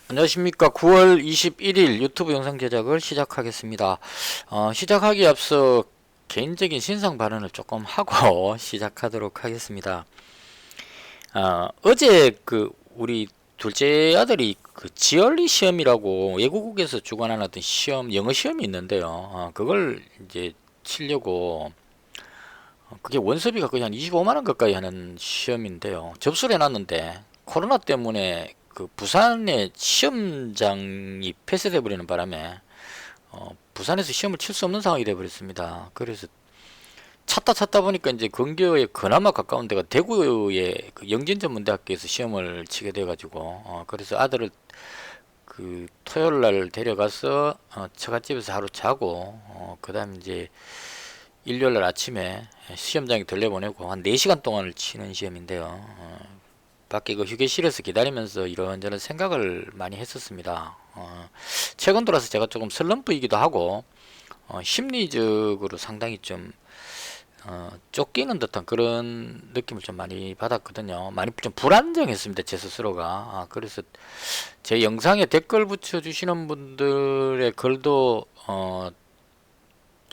안녕하십니까. 9월 21일 유튜브 영상 제작을 시작하겠습니다. 시작하기에 앞서 개인적인 신상 발언을 조금 하고 시작하도록 하겠습니다. 어제 우리 둘째 아들이 지얼리 시험이라고 외국에서 주관하는 어떤 시험, 영어 시험이 있는데요. 그걸 이제 치려고 그게 원서비가 거의 한 25만 원 가까이 하는 시험인데요. 접수를 해놨는데 코로나 때문에 부산의 시험장이 폐쇄돼 버리는 바람에 부산에서 시험을 칠 수 없는 상황이 돼 버렸습니다. 그래서 찾다 보니까 이제 근교에 그나마 가까운 데가 대구의 영진전문대학교에서 시험을 치게 돼 가지고 그래서 아들을 토요일 날 데려가서 처갓집에서 하루 자고 그다음 이제 일요일 날 아침에 시험장에 들려보내고 한 4시간 동안을 치는 시험인데요. 밖에 휴게실에서 기다리면서 이런저런 생각을 많이 했었습니다. 최근 들어서 제가 조금 슬럼프이기도 하고 심리적으로 상당히 좀 쫓기는 듯한 그런 느낌을 좀 많이 받았거든요. 많이 좀 불안정했습니다, 제 스스로가. 그래서 제 영상에 댓글 붙여주시는 분들의 글도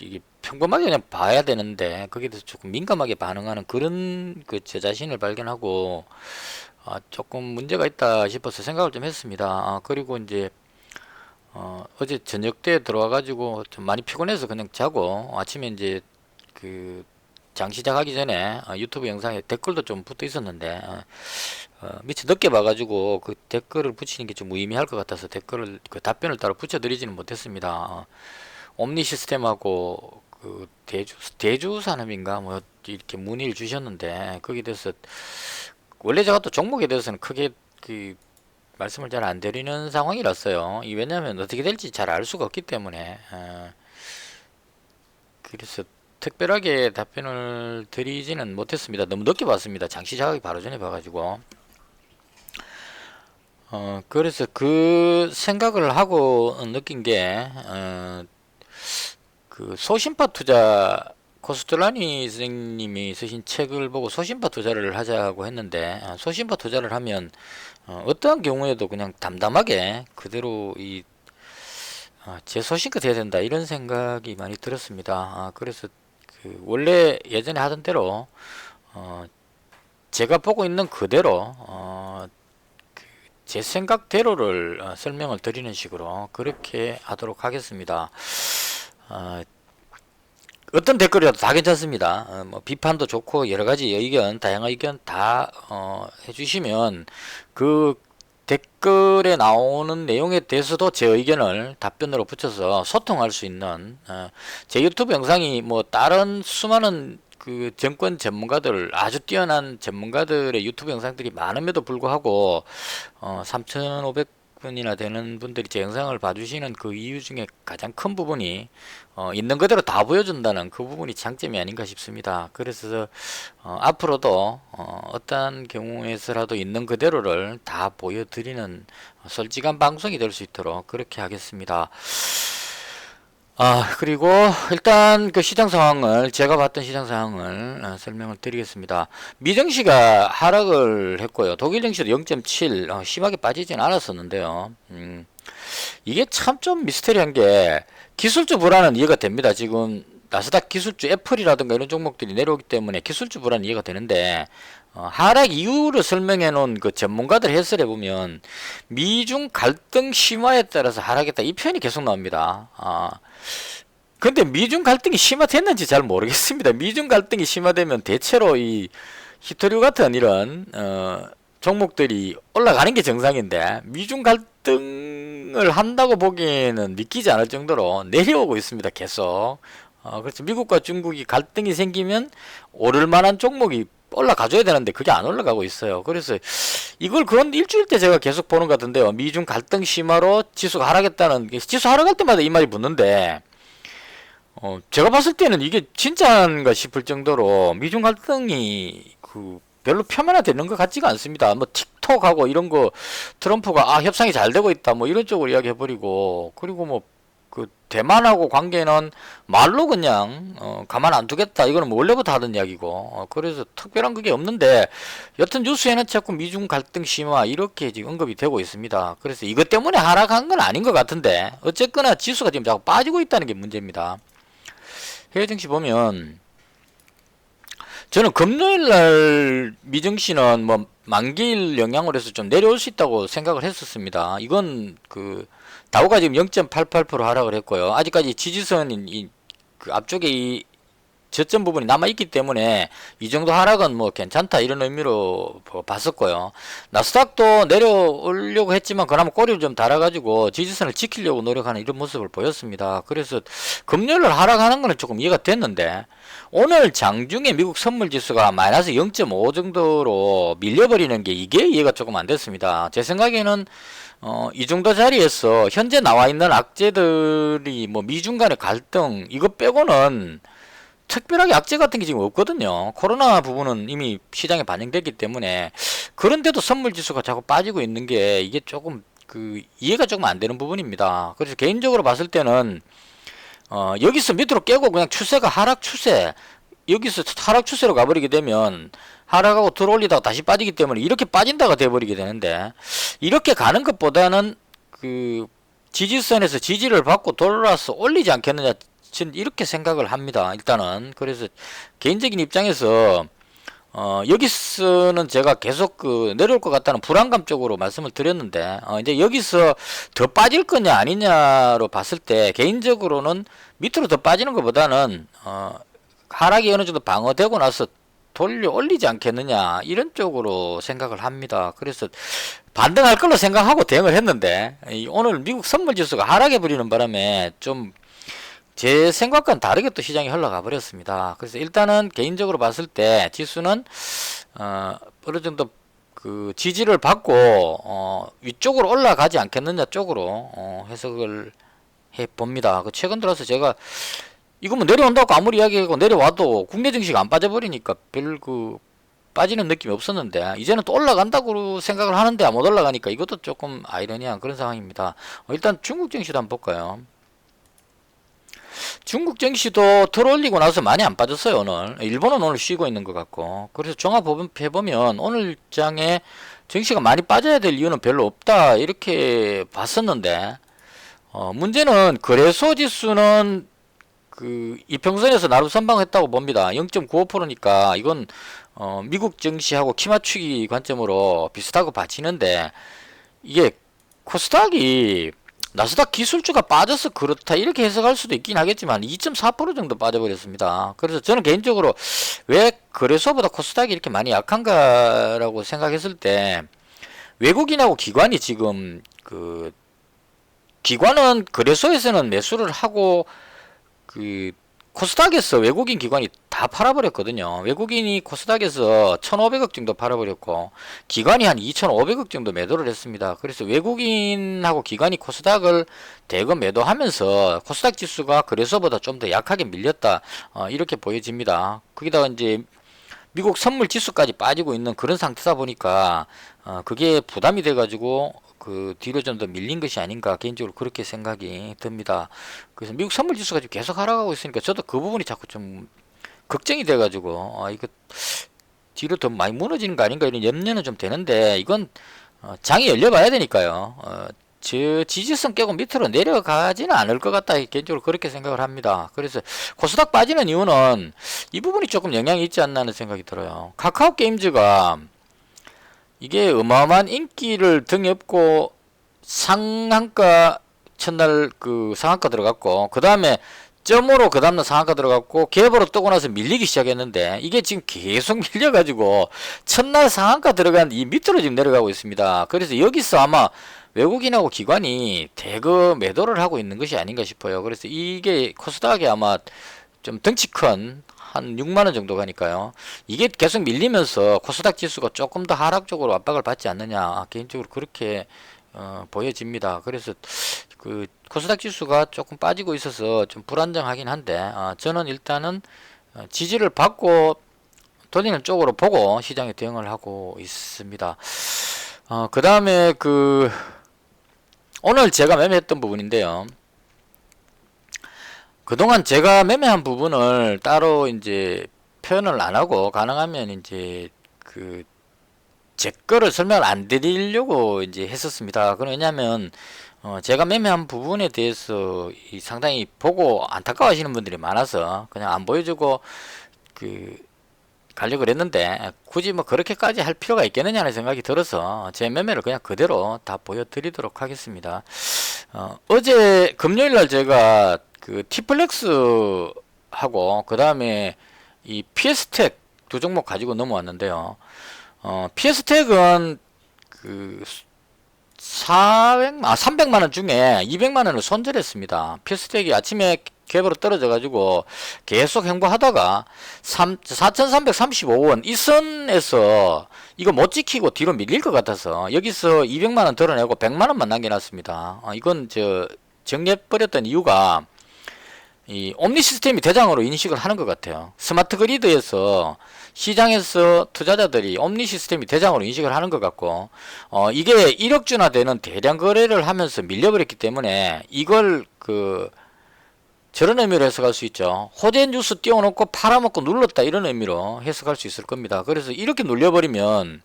이게 평범하게 그냥 봐야 되는데 거기에 대해서 조금 민감하게 반응하는 그런 제 자신을 발견하고 조금 문제가 있다 싶어서 생각을 좀 했습니다. 그리고 이제 어제 저녁 때 들어와 가지고 좀 많이 피곤해서 그냥 자고 아침에 이제 장 시작하기 전에 유튜브 영상에 댓글도 좀 붙어 있었는데 미처 늦게 봐가지고 그 댓글을 붙이는 게 좀 무의미할 것 같아서 댓글을 답변을 따로 붙여드리지는 못했습니다. 옴니 시스템하고 대주 산업인가 뭐 이렇게 문의를 주셨는데 거기에 대해서 원래 제가 또 종목에 대해서는 크게 말씀을 잘 안 드리는 상황이랐어요. 왜냐하면 어떻게 될지 잘 알 수가 없기 때문에 그래서 특별하게 답변을 드리지는 못했습니다. 너무 늦게 봤습니다. 장 시작하기 바로 전에 봐가지고 그래서 그 생각을 하고 느낀 게 소심파 투자 코스틀라니 선생님이 쓰신 책을 보고 소심파 투자를 하자고 했는데 소심파 투자를 하면 어떠한 경우에도 그냥 담담하게 그대로 제 소신껏 해야 된다 이런 생각이 많이 들었습니다. 그래서 원래 예전에 하던 대로 제가 보고 있는 그대로 제 생각대로를 설명을 드리는 식으로 그렇게 하도록 하겠습니다. 어떤 댓글이라도 다 괜찮습니다. 뭐 비판도 좋고 여러 가지 의견, 다양한 의견 다 해주시면 그 댓글에 나오는 내용에 대해서도 제 의견을 답변으로 붙여서 소통할 수 있는 제 유튜브 영상이 뭐 다른 수많은 정권 전문가들 아주 뛰어난 전문가들의 유튜브 영상들이 많음에도 불구하고 3,500분이나 되는 분들이 제 영상을 봐주시는 그 이유 중에 가장 큰 부분이 있는 그대로 다 보여준다는 그 부분이 장점이 아닌가 싶습니다. 그래서 앞으로도 어떠한 경우에서라도 있는 그대로를 다 보여드리는 솔직한 방송이 될 수 있도록 그렇게 하겠습니다. 그리고 일단 시장 상황을 제가 봤던 시장 상황을 설명을 드리겠습니다. 미 증시가 하락을 했고요. 독일 증시도 0.7 심하게 빠지진 않았었는데요. 이게 참 좀 미스테리한 게 기술주 불안은 이해가 됩니다. 지금 나스닥 기술주 애플이라든가 이런 종목들이 내려오기 때문에 기술주 불안은 이해가 되는데 하락 이유를 설명해 놓은 그 전문가들 해설해 보면 미중 갈등 심화에 따라서 하락했다 이 표현이 계속 나옵니다. 근데 미중 갈등이 심화됐는지 잘 모르겠습니다. 미중 갈등이 심화되면 대체로 이 히토류 같은 이런 종목들이 올라가는 게 정상인데 미중 갈등을 한다고 보기에는 믿기지 않을 정도로 내려오고 있습니다. 계속. 그래서 미국과 중국이 갈등이 생기면 오를 만한 종목이 올라가줘야 되는데 그게 안 올라가고 있어요. 그래서 이걸 그런 일주일 때 제가 계속 보는 것 같은데요. 미중 갈등 심화로 지수가 하락했다는 지수 하락할 때마다 이 말이 붙는데 제가 봤을 때는 이게 진짜인가 싶을 정도로 미중 갈등이 별로 표면화되는 것 같지가 않습니다. 뭐 틱톡하고 이런 거 트럼프가 협상이 잘 되고 있다 뭐 이런 쪽으로 이야기해버리고 그리고 뭐 대만하고 관계는 말로 그냥 가만 안 두겠다. 이거는 뭐 원래부터 하던 이야기고 그래서 특별한 그게 없는데 여튼 뉴스에는 자꾸 미중 갈등 심화 이렇게 지금 언급이 되고 있습니다. 그래서 이것 때문에 하락한 건 아닌 것 같은데 어쨌거나 지수가 지금 자꾸 빠지고 있다는 게 문제입니다. 해외 증시 보면 저는 금요일 날 미증시는 뭐 만기일 영향으로 해서 좀 내려올 수 있다고 생각을 했었습니다. 이건 그 다우가 지금 0.88% 하락을 했고요. 아직까지 지지선 그 앞쪽에 이 저점 부분이 남아 있기 때문에 이 정도 하락은 뭐 괜찮다 이런 의미로 봤었고요. 나스닥도 내려오려고 했지만 그나마 꼬리를 좀 달아가지고 지지선을 지키려고 노력하는 이런 모습을 보였습니다. 그래서 금요일 하락하는 거는 조금 이해가 됐는데 오늘 장중에 미국 선물 지수가 마이너스 0.5 정도로 밀려버리는 게 이게 이해가 조금 안 됐습니다. 제 생각에는 이 정도 자리에서 현재 나와 있는 악재들이 뭐 미중 간의 갈등 이거 빼고는 특별하게 악재 같은 게 지금 없거든요. 코로나 부분은 이미 시장에 반영됐기 때문에 그런데도 선물 지수가 자꾸 빠지고 있는 게 이게 조금 그 이해가 조금 안 되는 부분입니다. 그래서 개인적으로 봤을 때는 여기서 밑으로 깨고 그냥 추세가 하락 추세 여기서 하락 추세로 가버리게 되면 하락하고 들어올리다가 다시 빠지기 때문에 이렇게 빠진다가 돼버리게 되는데 이렇게 가는 것보다는 그 지지선에서 지지를 받고 돌아서 올리지 않겠느냐 저는 이렇게 생각을 합니다. 일단은 그래서 개인적인 입장에서 여기서는 제가 계속 그 내려올 것 같다는 불안감 쪽으로 말씀을 드렸는데 이제 여기서 더 빠질 거냐 아니냐로 봤을 때 개인적으로는 밑으로 더 빠지는 것보다는 하락이 어느 정도 방어되고 나서 돌려 올리지 않겠느냐 이런 쪽으로 생각을 합니다. 그래서 반등할 걸로 생각하고 대응을 했는데 오늘 미국 선물 지수가 하락해 버리는 바람에 좀 제 생각과는 다르게 또 시장이 흘러가 버렸습니다. 그래서 일단은 개인적으로 봤을 때 지수는 어느 정도 그 지지를 받고 위쪽으로 올라가지 않겠느냐 쪽으로 해석을 해 봅니다. 그 최근 들어서 제가 이거 뭐 내려온다고 아무리 이야기하고 내려와도 국내 증시가 안 빠져버리니까 별 그 빠지는 느낌이 없었는데 이제는 또 올라간다고 생각을 하는데 못 올라가니까 이것도 조금 아이러니한 그런 상황입니다. 일단 중국 증시도 한번 볼까요? 중국 증시도 들어올리고 나서 많이 안 빠졌어요. 오늘 일본은 오늘 쉬고 있는 것 같고 그래서 종합해보면 오늘 장에 증시가 많이 빠져야 될 이유는 별로 없다 이렇게 봤었는데 문제는 거래소 지수는 그 이평선에서 나름 선방했다고 봅니다. 0.95%니까 이건 미국 증시하고 키 맞추기 관점으로 비슷하고 봐지는데 이게 코스닥이 나스닥 기술주가 빠져서 그렇다 이렇게 해석할 수도 있긴 하겠지만 2.4% 정도 빠져버렸습니다. 그래서 저는 개인적으로 왜 거래소보다 코스닥이 이렇게 많이 약한가라고 생각했을 때 외국인하고 기관이 지금 그 기관은 거래소에서는 매수를 하고 그 코스닥에서 외국인 기관이 다 팔아버렸거든요. 외국인이 코스닥에서 1,500억 정도 팔아버렸고 기관이 한 2,500억 정도 매도를 했습니다. 그래서 외국인하고 기관이 코스닥을 대거 매도하면서 코스닥 지수가 거래소보다 좀 더 약하게 밀렸다 이렇게 보여집니다. 거기다가 이제 미국 선물 지수까지 빠지고 있는 그런 상태다 보니까 그게 부담이 돼가지고 그 뒤로 좀 더 밀린 것이 아닌가 개인적으로 그렇게 생각이 듭니다. 그래서 미국 선물 지수가 지금 계속 하락하고 있으니까 저도 그 부분이 자꾸 좀 걱정이 돼가지고 이거 뒤로 더 많이 무너지는 거 아닌가 이런 염려는 좀 되는데 이건 장이 열려봐야 되니까요. 저 지지선 깨고 밑으로 내려가지는 않을 것 같다 개인적으로 그렇게 생각을 합니다. 그래서 코스닥 빠지는 이유는 이 부분이 조금 영향이 있지 않나 하는 생각이 들어요. 카카오 게임즈가 이게 어마어마한 인기를 등에 업고 상한가 첫날 그 상한가 들어갔고 그 다음에 점으로 그 다음날 상한가 들어갔고 갭으로 뜨고 나서 밀리기 시작했는데 이게 지금 계속 밀려가지고 첫날 상한가 들어간 이 밑으로 지금 내려가고 있습니다. 그래서 여기서 아마 외국인하고 기관이 대거 매도를 하고 있는 것이 아닌가 싶어요. 그래서 이게 코스닥이 아마 좀 덩치 큰 한 6만원 정도 가니까요. 이게 계속 밀리면서 코스닥 지수가 조금 더 하락적으로 압박을 받지 않느냐 개인적으로 그렇게 보여집니다. 그래서 그 코스닥 지수가 조금 빠지고 있어서 좀 불안정하긴 한데 저는 일단은 지지를 받고 돌리는 쪽으로 보고 시장에 대응을 하고 있습니다. 그 다음에 그 오늘 제가 매매했던 부분인데요. 그동안 제가 매매한 부분을 따로 이제 표현을 안 하고 가능하면 이제 그 제 거를 설명을 안 드리려고 이제 했었습니다. 그건 왜냐면 제가 매매한 부분에 대해서 상당히 보고 안타까워하시는 분들이 많아서 그냥 안 보여주고 그 가려고 그랬는데 굳이 뭐 그렇게까지 할 필요가 있겠느냐는 생각이 들어서 제 매매를 그냥 그대로 다 보여드리도록 하겠습니다. 어제 금요일날 제가 그 티플렉스 하고 그 다음에 이 피에스텍 두 종목 가지고 넘어왔는데요. 피에스텍은 그 300만원 중에 200만원을 손절했습니다. 피에스텍이 아침에 갭으로 떨어져 가지고 계속 행보하다가 4335원 이 선에서 이거 못 지키고 뒤로 밀릴 것 같아서 여기서 200만원 덜어내고 100만원만 남겨놨습니다. 이건 정리해버렸던 이유가 이 옴니 시스템이 대장으로 인식을 하는 것 같아요. 스마트 그리드에서 시장에서 투자자들이 옴니 시스템이 대장으로 인식을 하는 것 같고 이게 1억주나 되는 대량 거래를 하면서 밀려버렸기 때문에 이걸 저런 의미로 해석할 수 있죠. 호재 뉴스 띄워놓고 팔아먹고 눌렀다 이런 의미로 해석할 수 있을 겁니다. 그래서 이렇게 눌려버리면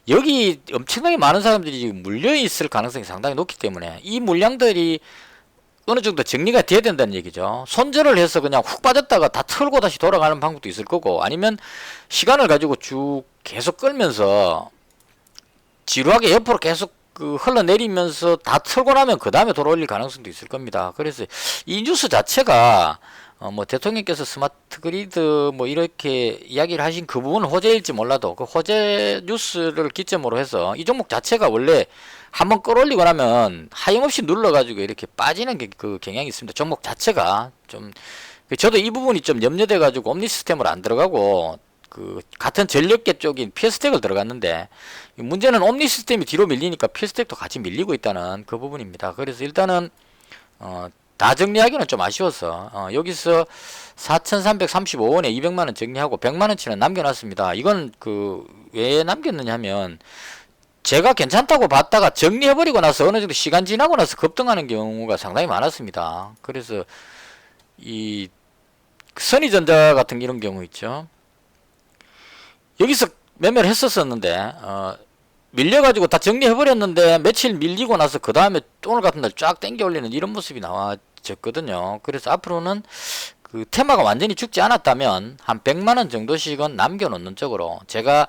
여기 엄청나게 많은 사람들이 물려있을 가능성이 상당히 높기 때문에 이 물량들이 어느 정도 정리가 돼야 된다는 얘기죠. 손절을 해서 그냥 훅 빠졌다가 다 털고 다시 돌아가는 방법도 있을 거고 아니면 시간을 가지고 쭉 계속 끌면서 지루하게 옆으로 계속 흘러내리면서 다 털고 나면 그 다음에 돌아올릴 가능성도 있을 겁니다. 그래서 이 뉴스 자체가 뭐 대통령께서 스마트 그리드 뭐 이렇게 이야기를 하신 그 부분은 호재일지 몰라도 그 호재 뉴스를 기점으로 해서 이 종목 자체가 원래 한번 끌어올리고 나면 하염없이 눌러가지고 이렇게 빠지는 그 경향이 있습니다. 종목 자체가 좀 저도 이 부분이 좀 염려돼 가지고 옴니 시스템을 안 들어가고 같은 전력계 쪽인 피에스텍을 들어갔는데 문제는 옴니 시스템이 뒤로 밀리니까 피에스텍도 같이 밀리고 있다는 그 부분입니다. 그래서 일단은 다 정리하기는 좀 아쉬워서 여기서 4,335원에 200만원 정리하고 100만원치는 남겨놨습니다. 이건 왜 남겼느냐 하면 제가 괜찮다고 봤다가 정리해버리고 나서 어느 정도 시간 지나고 나서 급등하는 경우가 상당히 많았습니다. 그래서 이 선의전자 같은 이런 경우 있죠. 여기서 매매를 했었었는데 밀려가지고 다 정리해버렸는데 며칠 밀리고 나서 그 다음에 오늘 같은 날 쫙 땡겨 올리는 이런 모습이 나와졌거든요. 그래서 앞으로는 테마가 완전히 죽지 않았다면 한 100만원 정도씩은 남겨놓는 쪽으로 제가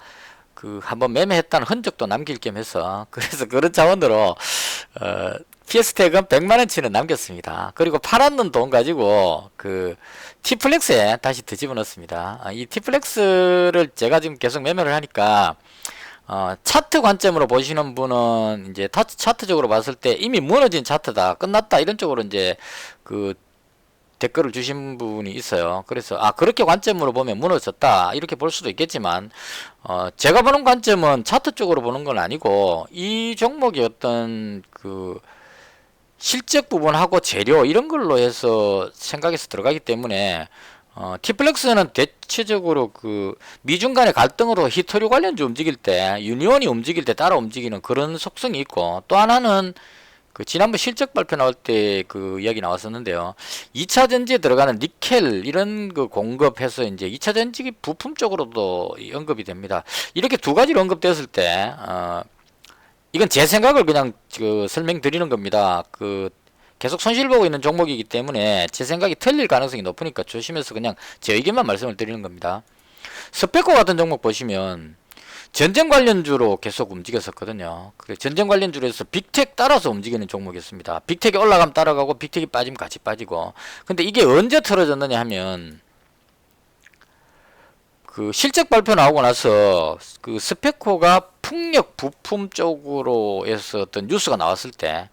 한번 매매했다는 흔적도 남길 겸 해서 그래서 그런 차원으로 피에스텍은 100만원치는 남겼습니다. 그리고 팔았는 돈 가지고 티플렉스에 다시 뒤집어 넣습니다. 이 티플렉스를 제가 지금 계속 매매를 하니까 차트 관점으로 보시는 분은 이제 차트적으로 봤을 때 이미 무너진 차트다 끝났다 이런 쪽으로 이제 댓글을 주신 분이 있어요. 그래서 그렇게 관점으로 보면 무너졌다 이렇게 볼 수도 있겠지만 제가 보는 관점은 차트 쪽으로 보는 건 아니고 이 종목이 어떤 실적 부분하고 재료 이런 걸로 해서 생각해서 들어가기 때문에 티플렉스는 대체적으로 미중 간의 갈등으로 히토류 관련주 움직일 때 유니온이 움직일 때 따라 움직이는 그런 속성이 있고 또 하나는 지난번 실적 발표 나올 때 이야기 나왔었는데요. 2차 전지에 들어가는 니켈 이런 공급해서 이제 2차 전지 부품 쪽으로도 언급이 됩니다. 이렇게 두 가지로 언급되었을 때 이건 제 생각을 그냥 설명드리는 겁니다. 계속 손실 보고 있는 종목이기 때문에 제 생각이 틀릴 가능성이 높으니까 조심해서 그냥 제 의견만 말씀을 드리는 겁니다. 스페코 같은 종목 보시면 전쟁 관련주로 계속 움직였었거든요. 전쟁 관련주로 해서 빅텍 따라서 움직이는 종목이었습니다. 빅텍이 올라가면 따라가고 빅텍이 빠지면 같이 빠지고 근데 이게 언제 틀어졌느냐 하면 실적 발표 나오고 나서 스페코가 풍력 부품 쪽으로 해서 어떤 뉴스가 나왔을 때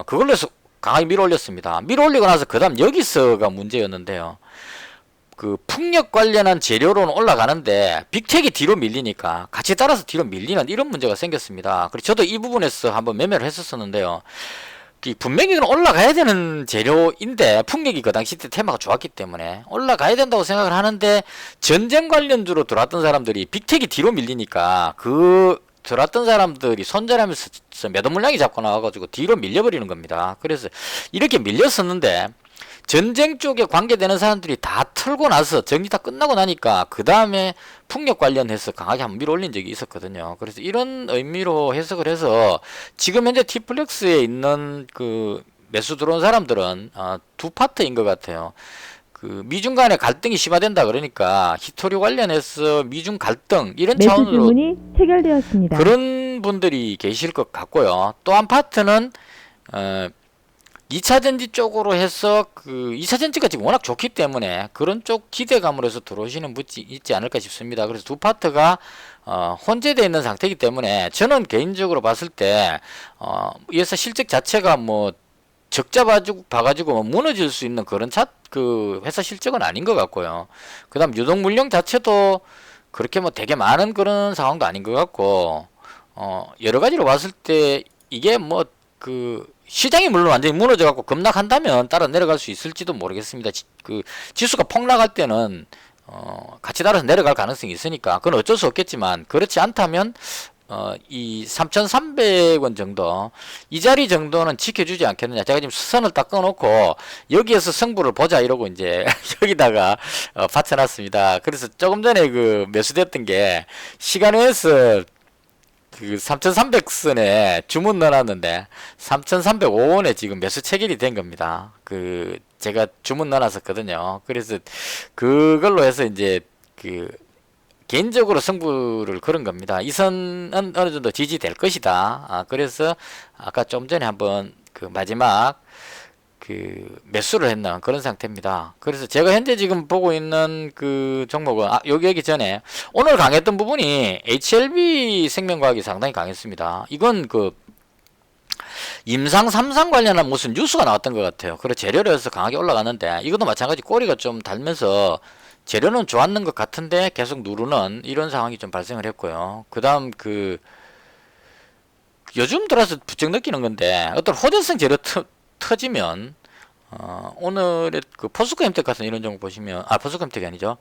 그걸로 해서 강하게 밀어올렸습니다. 밀어올리고 나서 그 다음 여기서가 문제였는데요. 풍력 관련한 재료로는 올라가는데 빅텍이 뒤로 밀리니까 같이 따라서 뒤로 밀리는 이런 문제가 생겼습니다. 그래서 저도 이 부분에서 한번 매매를 했었는데요. 분명히 올라가야 되는 재료인데 풍력이 그 당시 때 테마가 좋았기 때문에 올라가야 된다고 생각을 하는데 전쟁 관련주로 들어왔던 사람들이 빅텍이 뒤로 밀리니까 들어왔던 사람들이 손절하면서 매도 물량이 자꾸 나와가지고 뒤로 밀려버리는 겁니다. 그래서 이렇게 밀렸었는데 전쟁 쪽에 관계되는 사람들이 다 털고 나서 정리 다 끝나고 나니까 그 다음에 풍력 관련해서 강하게 한번 밀어올린 적이 있었거든요. 그래서 이런 의미로 해석을 해서 지금 현재 T플렉스에 있는 그 매수 들어온 사람들은 두 파트인 것 같아요. 그 미중 간의 갈등이 심화된다 그러니까 히토류 관련해서 미중 갈등 이런 매수 차원으로 주문이 체결되었습니다. 그런 분들이 계실 것 같고요. 또 한 파트는 2차 전지 쪽으로 해서 그 2차 전지가 지금 워낙 좋기 때문에 그런 쪽 기대감으로 해서 들어오시는 분이 있지 않을까 싶습니다. 그래서 두 파트가 혼재되어 있는 상태이기 때문에 저는 개인적으로 봤을 때 이 회사 실적 자체가 뭐 적자 봐가지고 뭐 무너질 수 있는 그런 그 회사 실적은 아닌 것 같고요. 그 다음 유동 물량 자체도 그렇게 뭐 되게 많은 그런 상황도 아닌 것 같고, 여러 가지로 봤을 때 이게 뭐 그 시장이 물론 완전히 무너져 갖고 급락한다면 따라 내려갈 수 있을지도 모르겠습니다. 그 지수가 폭락할 때는 같이 따라서 내려갈 가능성이 있으니까 그건 어쩔 수 없겠지만 그렇지 않다면 이 3,300원 정도 이 자리 정도는 지켜주지 않겠느냐. 제가 지금 수선을 딱 꺼놓고 여기에서 승부를 보자 이러고 이제 여기다가 받쳐놨습니다. 그래서 조금 전에 그 매수됐던 게 시간에서 그 3,300선에 주문 넣어놨는데 3,305원에 지금 매수 체결이 된 겁니다. 그 제가 주문 넣어놨었거든요. 그래서 그걸로 해서 이제 그 개인적으로 승부를 걸은 겁니다. 이 선은 어느 정도 지지될 것이다. 그래서 아까 좀 전에 한번 그 마지막 그 매수를 했는 그런 상태입니다. 그래서 제가 현재 지금 보고 있는 그 종목은 여기 전에 오늘 강했던 부분이 HLB 생명과학이 상당히 강했습니다. 이건 그 임상 3상 관련한 무슨 뉴스가 나왔던 것 같아요. 그래 재료로 해서 강하게 올라갔는데 이것도 마찬가지 꼬리가 좀 달면서 재료는 좋았는 것 같은데 계속 누르는 이런 상황이 좀 발생을 했고요. 그 다음 그 요즘 들어서 부쩍 느끼는 건데 어떤 호재성 재료 터지면 오늘의 그 포스코 햄텍 같은 이런 종목 보시면 포스코 햄텍이 아니죠.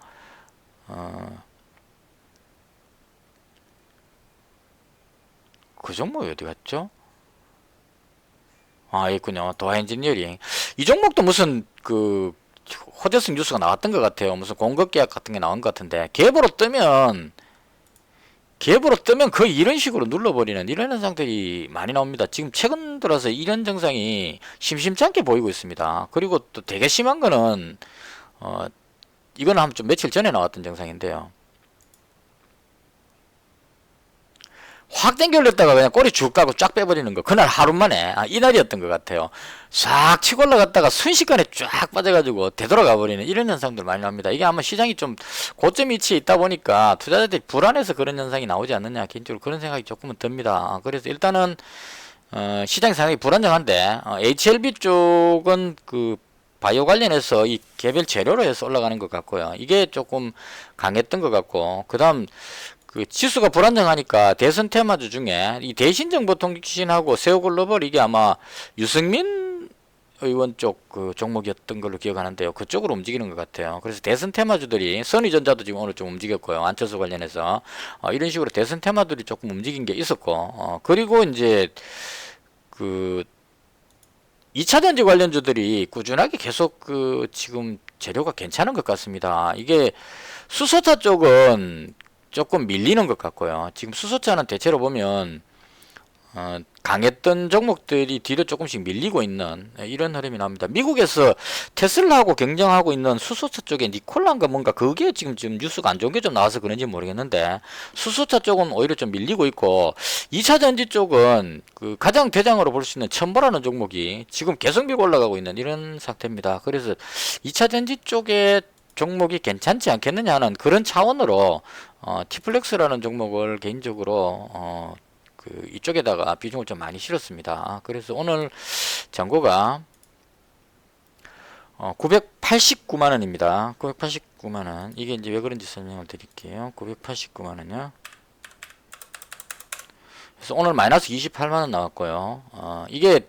그 종목이 어디 갔죠? 있군요. 도하 엔지니어링. 이 종목도 무슨 그 호재성 뉴스가 나왔던 것 같아요. 무슨 공급 계약 같은 게 나온 것 같은데 갭으로 뜨면 거의 이런 식으로 눌러버리는 이런 현상들이 많이 나옵니다. 지금 최근 들어서 이런 증상이 심심치 않게 보이고 있습니다. 그리고 또 되게 심한 거는 이거는 한 좀 며칠 전에 나왔던 증상인데요. 확 당겨올렸다가 그냥 꼬리 쭉 까고 쫙 빼버리는 거. 그날 하루 만에 이날이었던 것 같아요. 싹 치고 올라갔다가 순식간에 쫙 빠져가지고 되돌아가 버리는 이런 현상들 많이 납니다. 이게 아마 시장이 좀 고점 위치에 있다 보니까 투자자들이 불안해서 그런 현상이 나오지 않느냐, 개인적으로 그런 생각이 조금은 듭니다. 그래서 일단은 시장이 상당히 불안정한데 HLB 쪽은 그 바이오 관련해서 이 개별 재료로 해서 올라가는 것 같고요. 이게 조금 강했던 것 같고, 그 다음 그 지수가 불안정하니까 대선 테마주 중에 이 대신정보통신하고 세우글로벌 이게 아마 유승민 의원 쪽 그 종목이었던 걸로 기억하는데요. 그쪽으로 움직이는 것 같아요. 그래서 대선 테마주들이 선의전자도 지금 오늘 좀 움직였고요. 안철수 관련해서 이런 식으로 대선 테마들이 조금 움직인 게 있었고, 그리고 이제 그 2차 전지 관련주들이 꾸준하게 계속 그 지금 재료가 괜찮은 것 같습니다. 이게 수소차 쪽은 조금 밀리는 것 같고요. 지금 수소차는 대체로 보면 강했던 종목들이 뒤로 조금씩 밀리고 있는 이런 흐름이 나옵니다. 미국에서 테슬라하고 경쟁하고 있는 수소차 쪽에 니콜란가 뭔가 그게 지금 뉴스가 안 좋은 게 좀 나와서 그런지 모르겠는데 수소차 쪽은 오히려 좀 밀리고 있고 2차 전지 쪽은 그 가장 대장으로 볼 수 있는 첨보라는 종목이 지금 계속 밀고 올라가고 있는 이런 상태입니다. 그래서 2차 전지 쪽에 종목이 괜찮지 않겠느냐 하는 그런 차원으로 T플렉스라는 종목을 개인적으로 그 이쪽에다가 비중을 좀 많이 실었습니다. 그래서 오늘 잔고가 989만원입니다. 989만원. 이게 이제 왜 그런지 설명을 드릴게요. 989만원이요. 그래서 오늘 마이너스 28만원 나왔고요. 이게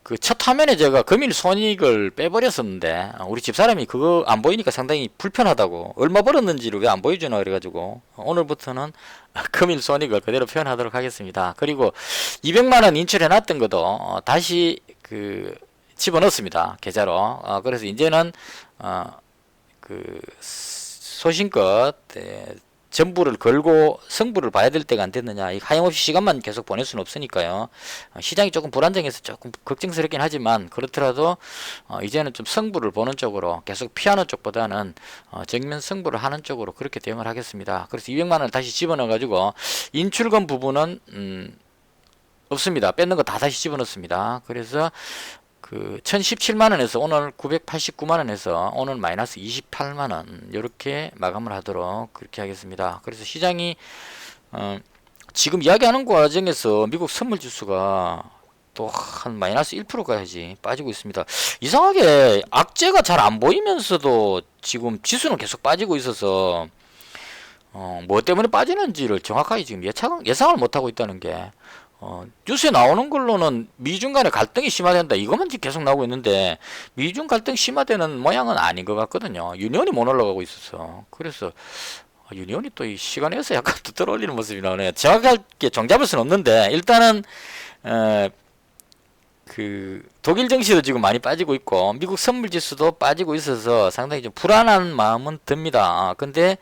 그 첫 화면에 제가 금일 손익을 빼버렸었는데 우리 집사람이 그거 안 보이니까 상당히 불편하다고 얼마 벌었는지를 왜 안 보여주나 그래가지고 오늘부터는 금일 손익을 그대로 표현하도록 하겠습니다. 그리고 200만원 인출해 놨던 것도 다시 그 집어넣습니다. 계좌로. 그래서 이제는 그 소신껏 전부를 걸고 승부를 봐야 될 때가 안 됐느냐. 이 하염없이 시간만 계속 보낼 수는 없으니까요. 시장이 조금 불안정해서 조금 걱정스럽긴 하지만 그렇더라도 이제는 좀 승부를 보는 쪽으로 계속 피하는 쪽보다는 정면 승부를 하는 쪽으로 그렇게 대응을 하겠습니다. 그래서 200만원을 다시 집어넣어 가지고 인출금 부분은 없습니다. 뺏는 거 다 다시 집어넣습니다. 그래서 그 1017만원에서 오늘 989만원에서 오늘 마이너스 28만원 이렇게 마감을 하도록 그렇게 하겠습니다. 그래서 시장이 지금 이야기하는 과정에서 미국 선물지수가 또 한 마이너스 1%까지 빠지고 있습니다. 이상하게 악재가 잘 안 보이면서도 지금 지수는 계속 빠지고 있어서 뭐 때문에 빠지는지를 정확하게 지금 예상을 못하고 있다는 게 뉴스에 나오는 걸로는 미중 간의 갈등이 심화된다 이것만 지금 계속 나오고 있는데 미중 갈등 심화되는 모양은 아닌 것 같거든요. 유니온이 못 올라가고 있어서 그래서 유니온이 또 이 시간에서 약간 또 들어올리는 모습이 나오네요. 정확하게 정잡을 수는 없는데 일단은 그 독일 증시도 지금 많이 빠지고 있고 미국 선물 지수도 빠지고 있어서 상당히 좀 불안한 마음은 듭니다. 근데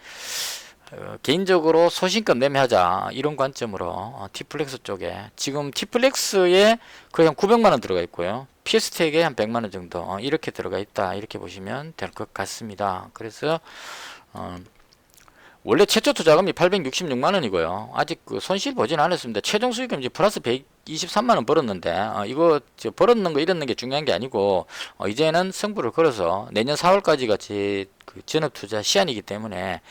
개인적으로 소신껏 매매하자 이런 관점으로 T플렉스 쪽에 지금 T플렉스에 거의 한 900만원 들어가 있고요. PS텍에 한 100만원 정도 이렇게 들어가 있다 이렇게 보시면 될 것 같습니다. 그래서 원래 최초 투자금이 866만원이고요. 아직 그 손실 보진 않았습니다. 최종 수익금 이제 플러스 123만원 벌었는데 이거 벌었는 거 잃었는 게 중요한 게 아니고 이제는 승부를 걸어서 내년 4월까지가 제 그 전업 투자 시한이기 때문에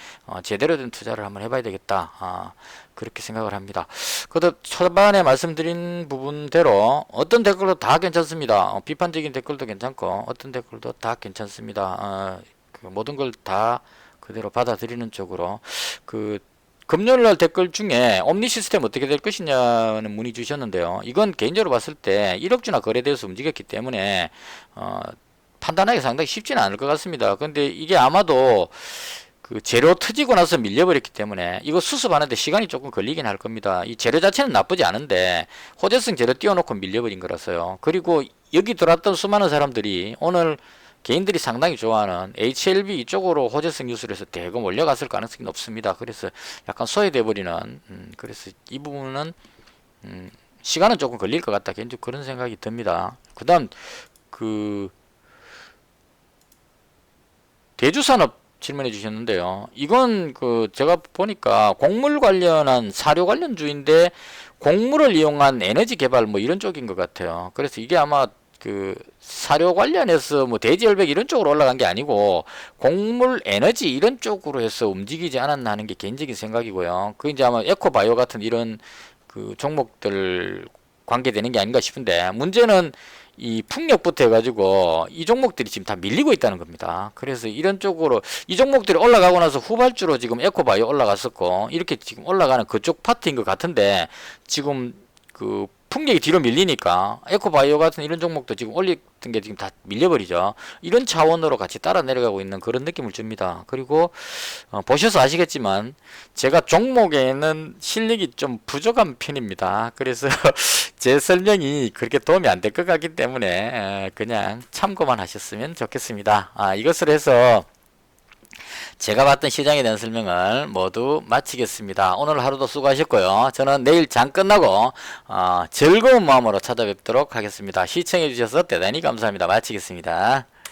제대로 된 투자를 한번 해봐야 되겠다. 그렇게 생각을 합니다. 그래도 초반에 말씀드린 부분대로 어떤 댓글도 다 괜찮습니다. 비판적인 댓글도 괜찮고 어떤 댓글도 다 괜찮습니다. 그 모든 걸 다 그대로 받아들이는 쪽으로 그 금요일날 댓글 중에 옴니 시스템 어떻게 될 것이냐는 문의 주셨는데요. 이건 개인적으로 봤을 때 1억주나 거래되어서 움직였기 때문에 판단하기 상당히 쉽지는 않을 것 같습니다. 근데 이게 아마도 그 재료 터지고 나서 밀려버렸기 때문에 이거 수습하는데 시간이 조금 걸리긴 할 겁니다. 이 재료 자체는 나쁘지 않은데 호재성 재료 띄워놓고 밀려버린 거라서요. 그리고 여기 들어왔던 수많은 사람들이 오늘 개인들이 상당히 좋아하는 HLB 이쪽으로 호재성 뉴스를 해서 대금 올려갔을 가능성이 높습니다. 그래서 약간 소외돼 버리는 그래서 이 부분은 시간은 조금 걸릴 것 같다. 개인적으로 그런 생각이 듭니다. 그 다음 그 대주산업 질문해 주셨는데요. 이건 그 제가 보니까 곡물 관련한 사료 관련주인데 곡물을 이용한 에너지 개발 뭐 이런 쪽인 것 같아요. 그래서 이게 아마 그 사료 관련해서 뭐 돼지열백 이런 쪽으로 올라간 게 아니고 곡물 에너지 이런 쪽으로 해서 움직이지 않았나 하는 게 개인적인 생각이고요. 그 이제 아마 에코바이오 같은 이런 그 종목들 관계되는 게 아닌가 싶은데 문제는 이 풍력부터 해가지고 이 종목들이 지금 다 밀리고 있다는 겁니다. 그래서 이런 쪽으로 이 종목들이 올라가고 나서 후발주로 지금 에코바이오 올라갔었고 이렇게 지금 올라가는 그쪽 파트인 것 같은데 지금 그 풍력이 뒤로 밀리니까 에코바이오 같은 이런 종목도 지금 올렸던 게 지금 다 밀려버리죠. 이런 차원으로 같이 따라 내려가고 있는 그런 느낌을 줍니다. 그리고 보셔서 아시겠지만 제가 종목에는 실력이 좀 부족한 편입니다. 그래서 제 설명이 그렇게 도움이 안 될 것 같기 때문에 그냥 참고만 하셨으면 좋겠습니다. 이것을 해서 제가 봤던 시장에 대한 설명을 모두 마치겠습니다. 오늘 하루도 수고하셨고요. 저는 내일 장 끝나고 즐거운 마음으로 찾아뵙도록 하겠습니다. 시청해 주셔서 대단히 감사합니다. 마치겠습니다.